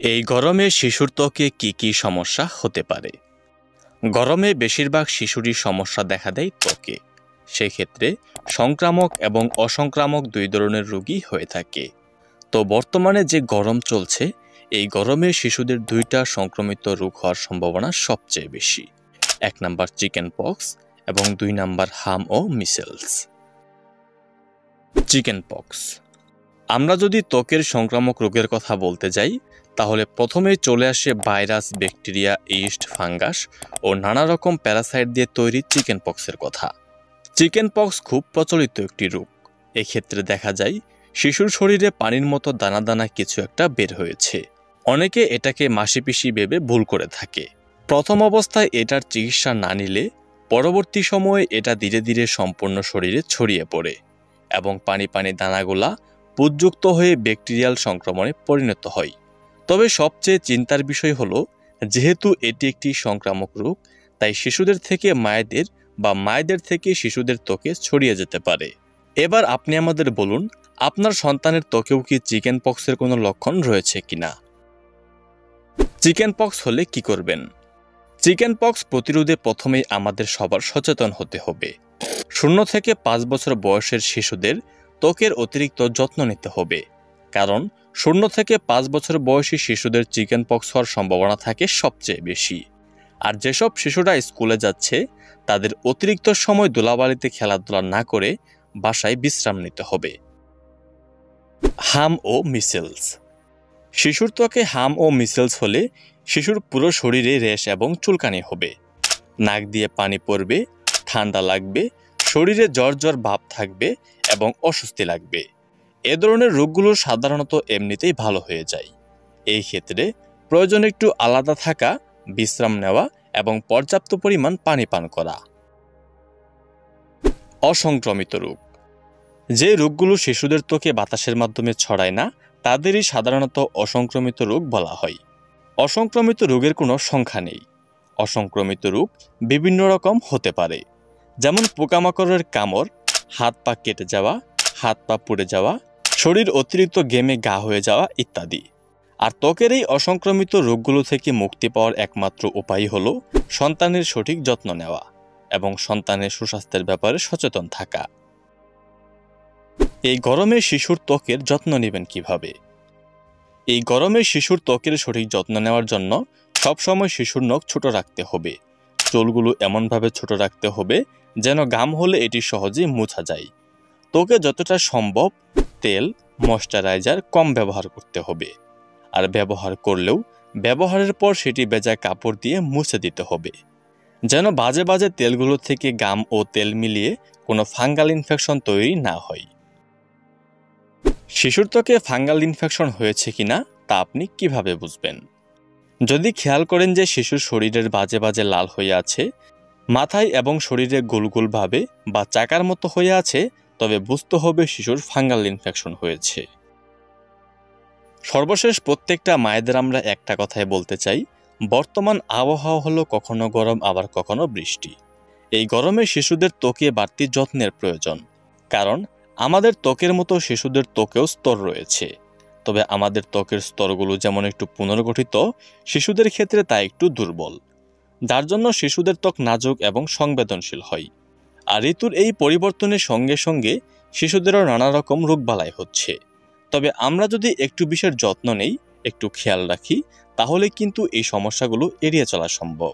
এই গরমে শিশুর ত্বকে কি সমস্যা হতে পারে? গরমে বেশিরভাগ শিশুরই সমস্যা দেখা দেয় ত্বকে। সেক্ষেত্রে সংক্রামক এবং অসংক্রামক দুই ধরনের রোগই হয়ে থাকে। তো বর্তমানে যে গরম চলছে, এই গরমে শিশুদের দুইটা সংক্রমিত রোগ হওয়ার সম্ভাবনা সবচেয়ে বেশি। 1 নাম্বার চিকেন পক্স এবং 2 নাম্বার হাম ও মিসেলস। Chicken pox. আমরা যদি ত্বকের সংক্রামক রোগের কথা বলতে যাই, তাহলে প্রথমেই চলে আসে ভাইরাস, ব্যাকটেরিয়া, ইস্ট, ফাঙ্গাস ও নানা রকম প্যারাসাইট দিয়ে তৈরি চিকেন পক্সের কথা। চিকেন পক্স খুব প্রচলিত একটি রোগ। এক্ষেত্রে দেখা যায় শিশুর শরীরে পানির মতো দানা দানা কিছু একটা বের হয়েছে। অনেকে এটাকে মাসিপিসি ভেবে ভুল করে থাকে। প্রথম অবস্থায় এটার চিকিৎসা না নিলে পরবর্তী সময়ে এটা ধীরে ধীরে সম্পূর্ণ শরীরে ছড়িয়ে পড়ে এবং পানি দানাগুলা পুঁজযুক্ত হয়ে ব্যাকটেরিয়াল সংক্রমণে পরিণত হয়। তবে সবচেয়ে চিন্তার বিষয় হলো, যেহেতু এটি একটি সংক্রামক রোগ, তাই শিশুদের থেকে মায়েদের বা মায়েদের থেকে শিশুদের ত্বকে ছড়িয়ে যেতে পারে। এবার আপনি আমাদের বলুন, আপনার সন্তানের ত্বকেও কি চিকেন পক্সের কোনো লক্ষণ রয়েছে কিনা? চিকেন পক্স হলে কি করবেন? চিকেন পক্স প্রতিরোধে প্রথমেই আমাদের সবার সচেতন হতে হবে। 0 থেকে 5 বছর বয়সের শিশুদের ত্বকের অতিরিক্ত যত্ন নিতে হবে, কারণ 0 থেকে 5 বছর বয়সী শিশুদের চিকেন পক্স হওয়ার সম্ভাবনা থাকে সবচেয়ে বেশি। আর যেসব শিশুরা স্কুলে যাচ্ছে, তাদের অতিরিক্ত সময় ধুলাবালিতে খেলাধুলা না করে বাসায় বিশ্রাম নিতে হবে। হাম ও মিসেলস। শিশুর ত্বকে হাম ও মিসেলস হলে শিশুর পুরো শরীরে র্যাশ এবং চুলকানি হবে, নাক দিয়ে পানি পড়বে, ঠান্ডা লাগবে, শরীরে জ্বর ভাব থাকবে এবং অস্বস্তি লাগবে। এ ধরনের রোগগুলো সাধারণত এমনিতেই ভালো হয়ে যায়। এই ক্ষেত্রে প্রয়োজন একটু আলাদা থাকা, বিশ্রাম নেওয়া এবং পর্যাপ্ত পরিমাণ পানি পান করা। অসংক্রমিত রোগ। যে রোগগুলো শিশুদের ত্বকে বাতাসের মাধ্যমে ছড়ায় না, তাদেরই সাধারণত অসংক্রমিত রোগ বলা হয়। অসংক্রমিত রোগের কোনো সংখ্যা নেই। অসংক্রমিত রোগ বিভিন্ন রকম হতে পারে, যেমন পোকামাকড়ের কামড়, হাত পা কেটে যাওয়া, হাত পা পুড়ে যাওয়া, শরীর অতিরিক্ত ঘেমে গা হয়ে যাওয়া ইত্যাদি। আর ত্বকের এই অসংক্রমিত রোগগুলো থেকে মুক্তি পাওয়ার একমাত্র উপায় হলো সন্তানের সঠিক যত্ন নেওয়া এবং সন্তানের সুস্বাস্থ্যের ব্যাপারে সচেতন থাকা। এই গরমে শিশুর ত্বকের যত্ন নেবেন কিভাবে? এই গরমে শিশুর ত্বকের সঠিক যত্ন নেওয়ার জন্য সবসময় শিশুর নখ ছোট রাখতে হবে। চুলগুলো এমনভাবে ছোট রাখতে হবে যেন ঘাম হলে এটি সহজেই মোছা যায়। ত্বকে যতটা সম্ভব তেল, ময়েশ্চারাইজার কম ব্যবহার করতে হবে। আর ব্যবহার করলেও ব্যবহারের পর সেটি ভেজা কাপড় দিয়ে মুছে দিতে হবে, যেন বাজে তেলগুলো থেকে ঘাম ও তেল মিলিয়ে কোনো ফাঙ্গাল ইনফেকশন তৈরি না হয়। শিশুর ত্বকে ফাঙ্গাল ইনফেকশন হয়েছে কিনা তা আপনি কিভাবে বুঝবেন? যদি খেয়াল করেন যে শিশুর শরীরের বাজে লাল হয়ে আছে, মাথায় এবং শরীরে গোলভাবে বা চাকার মতো হয়ে আছে, তবে বুঝতে হবে শিশুর ফাঙ্গাল ইনফেকশন হয়েছে। সর্বশেষ প্রত্যেকটা মায়েদের আমরা একটা কথাই বলতে চাই, বর্তমান আবহাওয়া হলো কখনো গরম আবার কখনো বৃষ্টি। এই গরমে শিশুদের ত্বকে বাড়তি যত্নের প্রয়োজন, কারণ আমাদের ত্বকের মতো শিশুদের ত্বকেও স্তর রয়েছে। তবে আমাদের ত্বকের স্তরগুলো যেমন একটু পুনর্গঠিত, শিশুদের ক্ষেত্রে তা একটু দুর্বল, যার জন্য শিশুদের ত্বক নাজুক এবং সংবেদনশীল হয়। আর ঋতুর এই পরিবর্তনের সঙ্গে সঙ্গে শিশুদেরও নানা রকম রোগবালাই হচ্ছে। তবে আমরা যদি একটু বিশেষ যত্ন নেই, একটু খেয়াল রাখি, তাহলে কিন্তু এই সমস্যাগুলো এড়িয়ে চলা সম্ভব।